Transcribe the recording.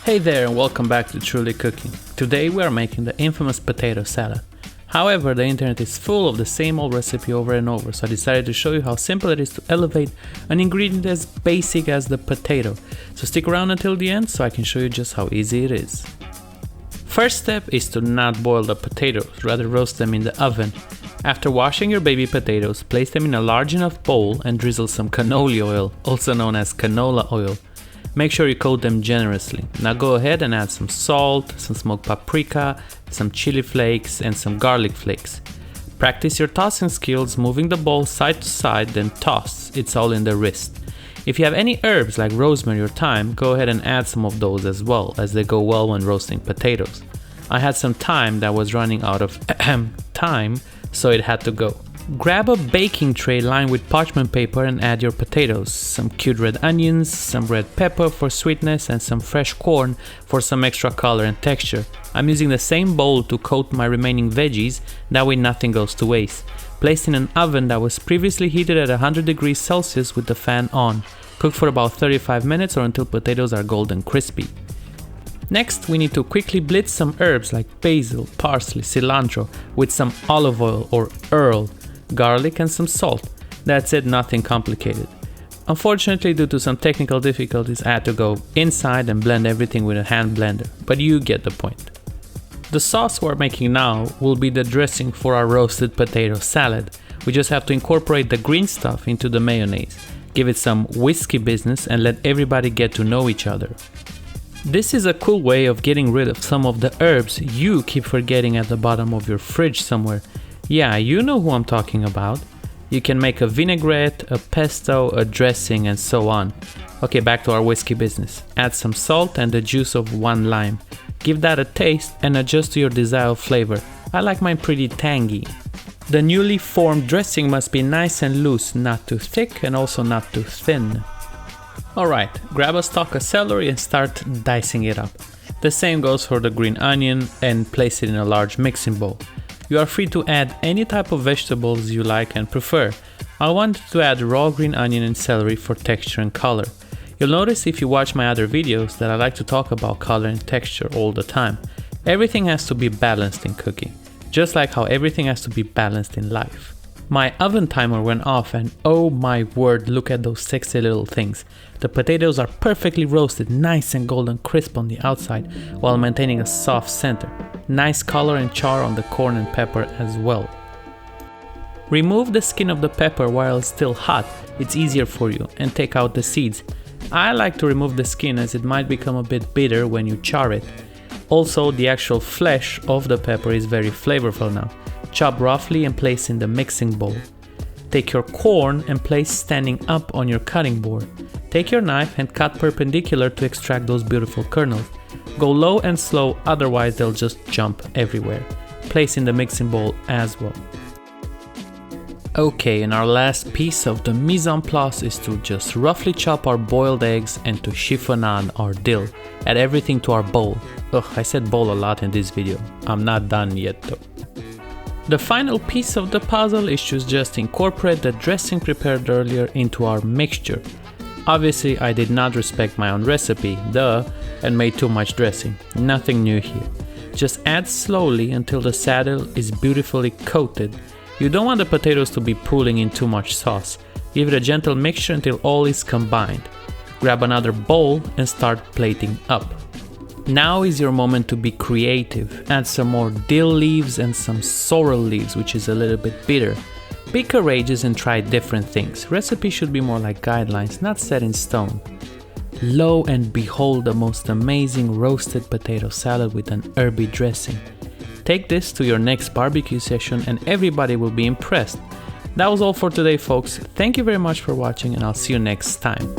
Hey there and welcome back to Truly Cooking. Today we are making the infamous potato salad. However, the internet is full of the same old recipe over and over, so I decided to show you how simple it is to elevate an ingredient as basic as the potato. So stick around until the end so I can show you just how easy it is. First step is to not boil the potatoes, rather roast them in the oven. After washing your baby potatoes, place them in a large enough bowl and drizzle some canoli oil, also known as canola oil. Make sure you coat them generously. Now go ahead and add some salt, some smoked paprika, some chili flakes and some garlic flakes. Practice your tossing skills, moving the bowl side to side, then toss. It's all in the wrist. If you have any herbs like rosemary or thyme, go ahead and add some of those as well, as they go well when roasting potatoes. I had some thyme that was running out of time, so it had to go. Grab a baking tray lined with parchment paper and add your potatoes, some cute red onions, some red pepper for sweetness and some fresh corn for some extra color and texture. I'm using the same bowl to coat my remaining veggies, that way nothing goes to waste. Place in an oven that was previously heated at 100 degrees Celsius with the fan on. Cook for about 35 minutes or until potatoes are golden crispy. Next, we need to quickly blitz some herbs like basil, parsley, cilantro with some olive oil or Earl, garlic and some salt. That's it, nothing complicated. Unfortunately, due to some technical difficulties, I had to go inside and blend everything with a hand blender, but you get the point. The sauce we're making now will be the dressing for our roasted potato salad. We just have to incorporate the green stuff into the mayonnaise, give it some whiskey business and let everybody get to know each other. This is a cool way of getting rid of some of the herbs you keep forgetting at the bottom of your fridge somewhere. Yeah, you know who I'm talking about. You can make a vinaigrette, a pesto, a dressing and so on. Okay, back to our whiskey business. Add some salt and the juice of 1 lime. Give that a taste and adjust to your desired flavor. I like mine pretty tangy. The newly formed dressing must be nice and loose, not too thick and also not too thin. Alright, grab a stalk of celery and start dicing it up. The same goes for the green onion and place it in a large mixing bowl. You are free to add any type of vegetables you like and prefer. I wanted to add raw green onion and celery for texture and color. You'll notice if you watch my other videos that I like to talk about color and texture all the time. Everything has to be balanced in cooking, just like how everything has to be balanced in life. My oven timer went off and oh my word, look at those sexy little things. The potatoes are perfectly roasted, nice and golden crisp on the outside while maintaining a soft center. Nice color and char on the corn and pepper as well. Remove the skin of the pepper while it's still hot, it's easier for you, and take out the seeds. I like to remove the skin as it might become a bit bitter when you char it. Also, the actual flesh of the pepper is very flavorful now. Chop roughly and place in the mixing bowl. Take your corn and place standing up on your cutting board. Take your knife and cut perpendicular to extract those beautiful kernels. Go low and slow, otherwise they'll just jump everywhere. Place in the mixing bowl as well. Okay, and our last piece of the mise en place is to just roughly chop our boiled eggs and to chiffonade our dill. Add everything to our bowl. Ugh, I said bowl a lot in this video. I'm not done yet though. The final piece of the puzzle is to just incorporate the dressing prepared earlier into our mixture. Obviously, I did not respect my own recipe, duh, and made too much dressing. Nothing new here. Just add slowly until the saddle is beautifully coated. You don't want the potatoes to be pooling in too much sauce. Give it a gentle mixture until all is combined. Grab another bowl and start plating up. Now is your moment to be creative. Add some more dill leaves and some sorrel leaves, which is a little bit bitter. Be courageous and try different things. Recipes should be more like guidelines, not set in stone. Lo and behold, the most amazing roasted potato salad with an herby dressing. Take this to your next barbecue session and everybody will be impressed. That was all for today, folks. Thank you very much for watching and I'll see you next time.